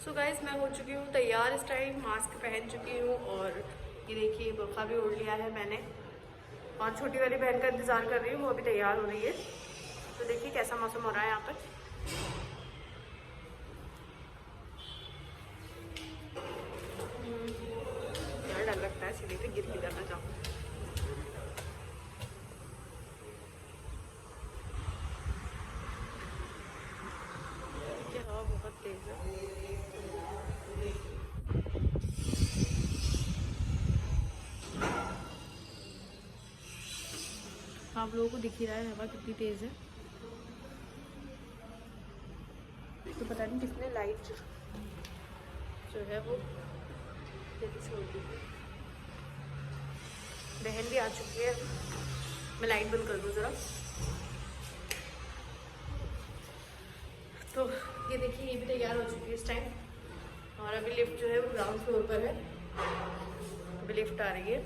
So guys मैं हो चुकी हूँ तैयार इस टाइम, मास्क पहन चुकी हूँ और ये देखिए बुर्का भी ओढ़ लिया है मैंने और छोटी वाली बहन का इंतज़ार कर रही हूँ, वो अभी तैयार हो रही है। तो देखिए कैसा मौसम हो रहा है यहाँ पर। यार डर लगता है सीढ़ी पे गिर भी जाना चाहूँ। हवा बहुत तेज है। आप लोगों को दिख ही रहा है हवा कितनी तेज़ है। तो पता नहीं किसने लाइट जो है वो जल्दी छोड़ दी। बहन भी आ चुकी है, मैं लाइट बंद कर दूँ ज़रा। तो ये देखिए ये भी तैयार हो चुकी है इस टाइम और अभी लिफ्ट जो है वो ग्राउंड फ्लोर पर है। अभी लिफ्ट आ रही है।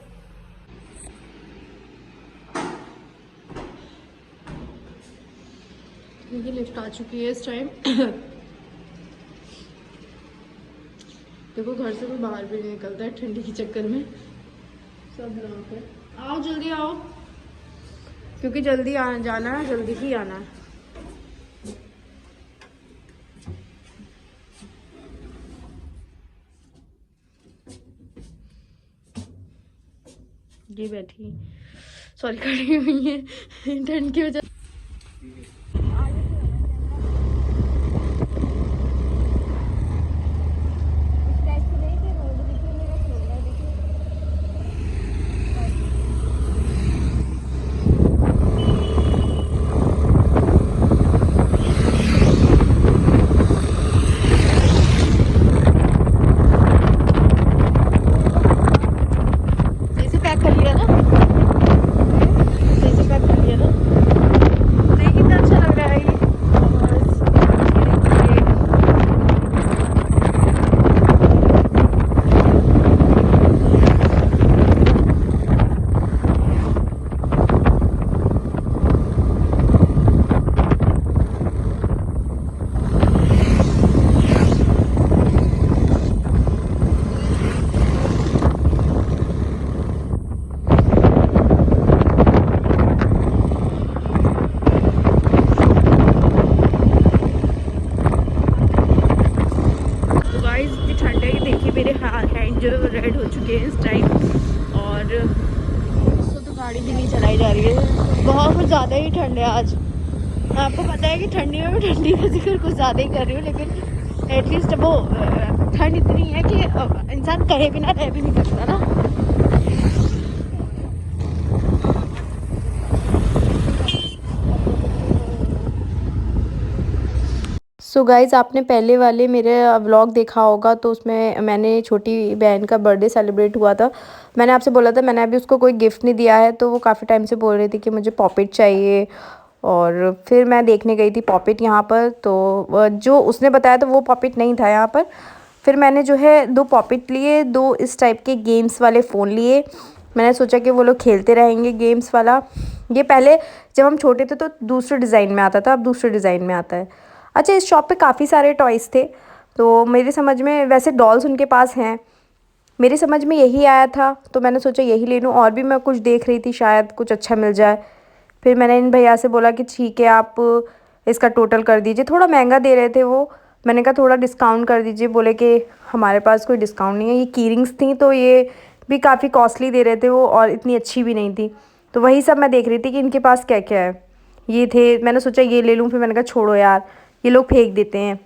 ये लिफ्ट आ चुकी है इस टाइम। देखो घर से कोई बाहर भी नहीं निकलता है ठंडी के चक्कर में, सब यहाँ पे। आओ जल्दी आओ, क्योंकि जल्दी जाना है, जल्दी ही आना है। ये बैठी सॉरी खड़ी हुई है ठंड की वजह। हैंड जो है रेड हो चुके हैं इस टाइम और तो गाड़ी भी नहीं चलाई जा रही है। बहुत ज़्यादा ही ठंड है आज। आपको पता है कि ठंडी में मैं ठंडी का जिक्र कुछ ज़्यादा ही कर रही हूँ, लेकिन एटलीस्ट वो ठंड इतनी है कि इंसान कहे बिना रह भी नहीं सकता ना। सो गाइज़ आपने पहले वाले मेरे व्लॉग देखा होगा, तो उसमें मैंने छोटी बहन का बर्थडे सेलिब्रेट हुआ था। मैंने आपसे बोला था मैंने अभी उसको कोई गिफ्ट नहीं दिया है, तो वो काफ़ी टाइम से बोल रही थी कि मुझे पॉपेट चाहिए। और फिर मैं देखने गई थी पॉपेट यहाँ पर, तो जो उसने बताया था वो पॉपेट नहीं था यहाँ पर। फिर मैंने जो है 2 पॉपेट लिए, 2 इस टाइप के गेम्स वाले फ़ोन लिए। मैंने सोचा कि वो लोग खेलते रहेंगे गेम्स वाला। ये पहले जब हम छोटे थे तो दूसरे डिज़ाइन में आता था, अब दूसरे डिज़ाइन में आता है। अच्छा, इस शॉप पे काफ़ी सारे टॉयज़ थे, तो मेरे समझ में वैसे डॉल्स उनके पास हैं, मेरी समझ में यही आया था, तो मैंने सोचा यही ले लूँ। और भी मैं कुछ देख रही थी शायद कुछ अच्छा मिल जाए। फिर मैंने इन भैया से बोला कि ठीक है आप इसका टोटल कर दीजिए। थोड़ा महंगा दे रहे थे वो, मैंने कहा थोड़ा डिस्काउंट कर दीजिए। बोले कि हमारे पास कोई डिस्काउंट नहीं है। ये कीरिंग्स थी तो ये भी काफ़ी कॉस्टली दे रहे थे वो, और इतनी अच्छी भी नहीं थी। तो वही सब मैं देख रही थी कि इनके पास क्या क्या है। ये थे, मैंने सोचा ये ले लूँ। फिर मैंने कहा छोड़ो यार, ये लोग फेंक देते हैं।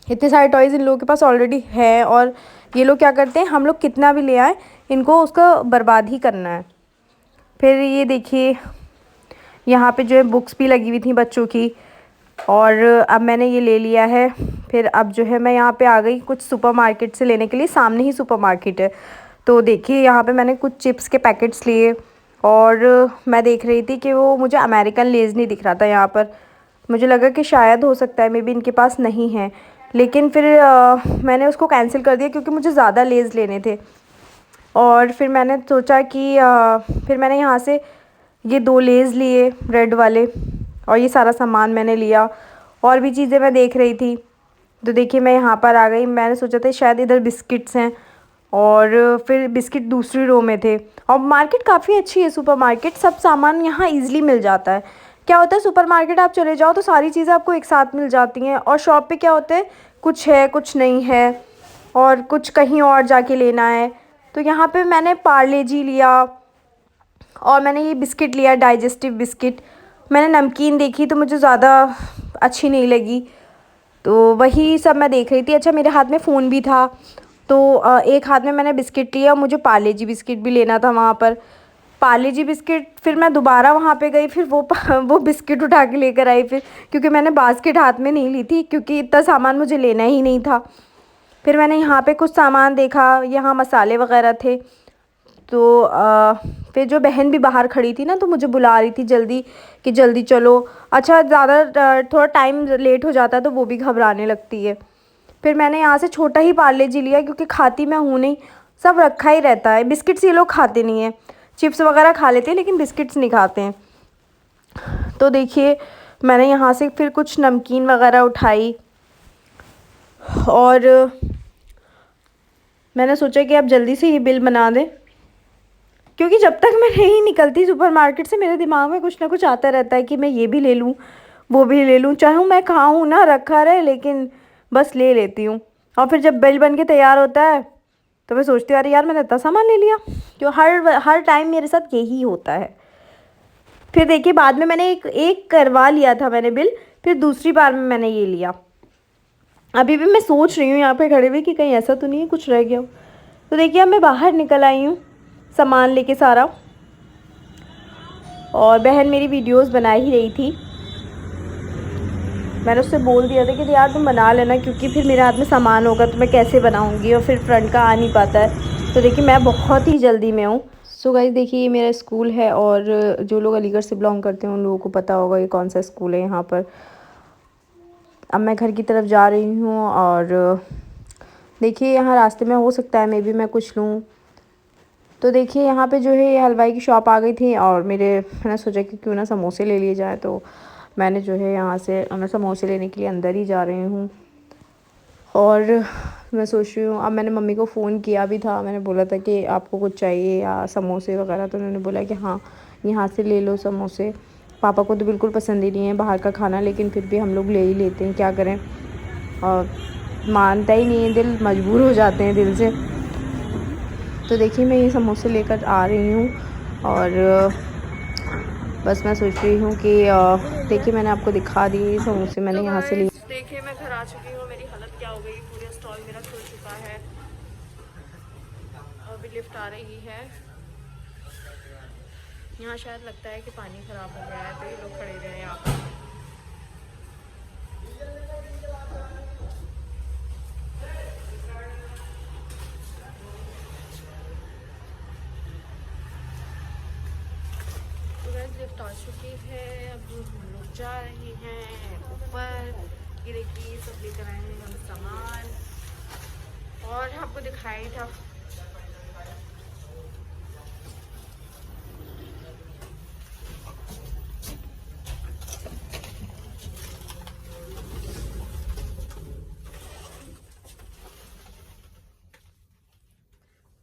इतने सारे टॉयज़ इन लोगों के पास ऑलरेडी है, और ये लोग क्या करते हैं, हम लोग कितना भी ले आए इनको उसका बर्बाद ही करना है। फिर ये देखिए यहाँ पे जो है बुक्स भी लगी हुई थी बच्चों की, और अब मैंने ये ले लिया है। फिर अब जो है मैं यहाँ पे आ गई कुछ सुपरमार्केट से लेने के लिए, सामने ही सुपरमार्केट है। तो देखिए यहाँ पे मैंने कुछ चिप्स के पैकेट्स लिए, और मैं देख रही थी कि वो मुझे अमेरिकन लेज़ नहीं दिख रहा था यहाँ पर। मुझे लगा कि शायद हो सकता है मे बी इनके पास नहीं है, लेकिन फिर मैंने उसको कैंसिल कर दिया क्योंकि मुझे ज़्यादा लेज़ लेने थे। और फिर मैंने सोचा कि फिर मैंने यहाँ से ये 2 लेज़ लिए रेड वाले, और ये सारा सामान मैंने लिया। और भी चीज़ें मैं देख रही थी, तो देखिए मैं यहाँ पर आ गई। मैंने सोचा था शायद इधर बिस्किट्स हैं, और फिर बिस्किट दूसरी रो में थे। और मार्केट काफ़ी अच्छी है, सुपरमार्केट, सब सामान यहाँ ईज़िली मिल जाता है। क्या होता है सुपरमार्केट आप चले जाओ तो सारी चीज़ें आपको एक साथ मिल जाती हैं, और शॉप पे क्या होता है कुछ है कुछ नहीं है, और कुछ कहीं और जाके लेना है। तो यहाँ पे मैंने पार्ले जी लिया, और मैंने ये बिस्किट लिया डाइजेस्टिव बिस्किट। मैंने नमकीन देखी तो मुझे ज़्यादा अच्छी नहीं लगी, तो वही सब मैं देख रही थी। अच्छा मेरे हाथ में फ़ोन भी था, तो एक हाथ में मैंने बिस्किट लिया, मुझे पार्ले जी बिस्किट भी लेना था वहाँ पर। पार्ले जी बिस्किट फिर मैं दोबारा वहाँ पे गई, फिर वो बिस्किट उठा के लेकर आई फिर, क्योंकि मैंने बास्केट हाथ में नहीं ली थी, क्योंकि इतना सामान मुझे लेना ही नहीं था। फिर मैंने यहाँ पे कुछ सामान देखा, यहाँ मसाले वगैरह थे। तो फिर जो बहन भी बाहर खड़ी थी ना, तो मुझे बुला रही थी जल्दी कि जल्दी चलो। अच्छा ज़्यादा थोड़ा टाइम लेट हो जाता है तो वो भी घबराने लगती है। फिर मैंने यहाँ से छोटा ही पार्ले जी लिया, क्योंकि खाती मैं हूँ नहीं, सब रखा ही रहता है। बिस्किट्स ये लोग खाते नहीं हैं, चिप्स वगैरह खा लेते हैं लेकिन बिस्किट्स नहीं खाते हैं। तो देखिए मैंने यहाँ से फिर कुछ नमकीन वगैरह उठाई, और मैंने सोचा कि अब जल्दी से ये बिल बना दें, क्योंकि जब तक मैं नहीं निकलती सुपरमार्केट से मेरे दिमाग में कुछ ना कुछ आता रहता है कि मैं ये भी ले लूँ वो भी ले लूँ, चाहे मैं खाऊँ ना रखा रहे, लेकिन बस ले लेती हूँ। और फिर जब बिल बन के तैयार होता है तो मैं सोचती हूँ अरे यार मैंने इतना सामान ले लिया, क्यों हर टाइम मेरे साथ यही होता है। फिर देखिए बाद में मैंने एक करवा लिया था मैंने बिल, फिर दूसरी बार में मैंने ये लिया। अभी भी मैं सोच रही हूँ यहाँ पे खड़े हुए कि कहीं ऐसा तो नहीं है कुछ रह गया हो। तो देखिए अब मैं बाहर निकल आई हूँ सामान लेके सारा, और बहन मेरी वीडियोस बना ही रही थी। मैंने उससे बोल दिया था कि यार तुम बना लेना, क्योंकि फिर मेरे हाथ में सामान होगा तो मैं कैसे बनाऊँगी, और फिर फ्रंट का आ नहीं पाता है। तो देखिए मैं बहुत ही जल्दी में हूँ। सो गाइस देखिए ये मेरा स्कूल है, और जो लोग अलीगढ़ से बिलोंग करते हैं उन लोगों को पता होगा ये कौन सा स्कूल है यहाँ पर। अब मैं घर की तरफ जा रही हूँ, और देखिए यहाँ रास्ते में हो सकता है मे बी मैं कुछ लूँ। तो देखिए यहाँ पे जो है ये हलवाई की शॉप आ गई थी, और मैंने सोचा कि क्यों ना समोसे ले लिए जाए। तो मैंने जो है यहाँ से मैं समोसे लेने के लिए अंदर ही जा रही हूँ। और मैं सोच रही हूँ, अब मैंने मम्मी को फ़ोन किया भी था, मैंने बोला था कि आपको कुछ चाहिए या समोसे वगैरह, तो उन्होंने बोला कि हाँ यहाँ से ले लो समोसे। पापा को तो बिल्कुल पसंद ही नहीं है बाहर का खाना, लेकिन फिर भी हम लोग ले ही लेते हैं, क्या करें। और मानता ही नहीं है दिल, मजबूर हो जाते हैं दिल से। तो देखिए मैं ये समोसे लेकर आ रही हूँ, और बस मैं सोच रही हूँ कि देखिए मैंने आपको दिखा दिए समोसे मैंने यहाँ से लिए। देखिए मैं घर आ चुकी हूँ, मेरी हालत क्या हो गई, पूरा स्टॉल मेरा खुल चुका है। अभी लिफ्ट आ रही है, यहाँ शायद लगता है कि पानी ख़राब हो गया है, तो ये लोग खड़े रहे हैं यहाँ पर। लिफ्ट आ चुकी है, अब हम लोग जा रहे हैं ऊपर। ये देखिए सब लेकर आए हैं हम सामान, और आपको दिखाई था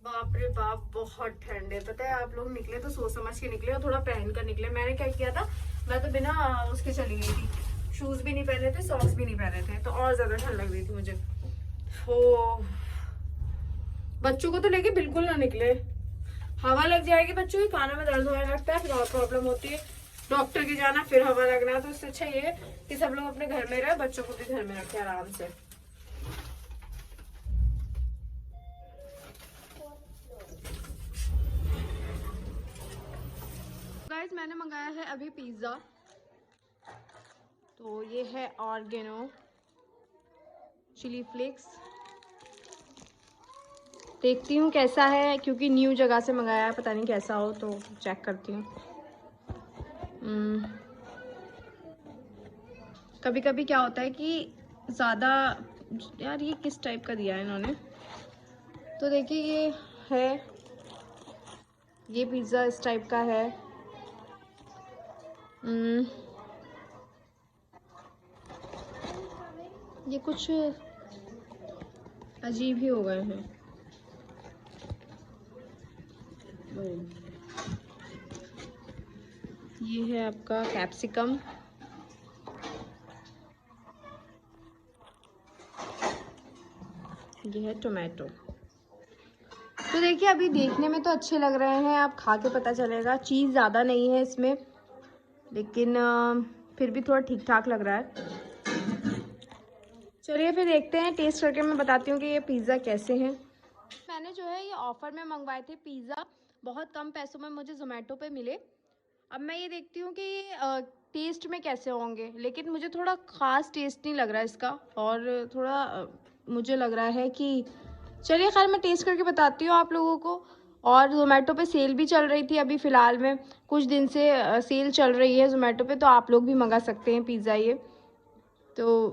बाप रे बाप बहुत ठंड है। पता है आप लोग निकले तो सोच समझ के निकले और थोड़ा पहन कर निकले। मैंने क्या किया था, मैं तो बिना उसके चली गई थी, शूज भी नहीं पहने थे, सॉक्स भी नहीं पहने थे, तो और ज्यादा ठंड लग रही थी मुझे। ओ बच्चों को तो लेके बिल्कुल ना निकले, हवा लग जाएगी बच्चों के, कानों में दर्द होने लगता है, फिर और प्रॉब्लम होती है, डॉक्टर के जाना, फिर हवा लगना। तो इससे अच्छा ये कि सब लोग अपने घर में रहे, बच्चों को भी घर में रखे आराम से। गाइस मैंने मंगाया है अभी पिज़्ज़ा, तो ये है ऑर्गेनो चिली फ्लेक्स। देखती हूँ कैसा है, क्योंकि न्यू जगह से मंगाया है, पता नहीं कैसा हो, तो चेक करती हूँ। कभी कभी क्या होता है कि ज़्यादा, यार ये किस टाइप का दिया है इन्होंने। तो देखिए ये है, ये पिज़्ज़ा इस टाइप का है। ये कुछ अजीब ही हो गए हैं। ये है आपका कैप्सिकम, ये है टोमेटो। तो देखिए अभी देखने में तो अच्छे लग रहे हैं, आप खा के पता चलेगा। चीज़ ज़्यादा नहीं है इसमें, लेकिन फिर भी थोड़ा ठीक ठाक लग रहा है। चलिए फिर देखते हैं, टेस्ट करके मैं बताती हूँ कि ये पिज़्ज़ा कैसे हैं। मैंने जो है ये ऑफ़र में मंगवाए थे पिज़्ज़ा, बहुत कम पैसों में मुझे ज़ोमैटो पे मिले। अब मैं ये देखती हूँ कि ये टेस्ट में कैसे होंगे, लेकिन मुझे थोड़ा ख़ास टेस्ट नहीं लग रहा है इसका, और थोड़ा मुझे लग रहा है कि चलिए खैर मैं टेस्ट करके बताती हूँ आप लोगों को। और ज़ोमैटो पे सेल भी चल रही थी अभी फ़िलहाल में, कुछ दिन से सेल चल रही है ज़ोमैटो पे, तो आप लोग भी मंगा सकते हैं पिज़्ज़ा ये। तो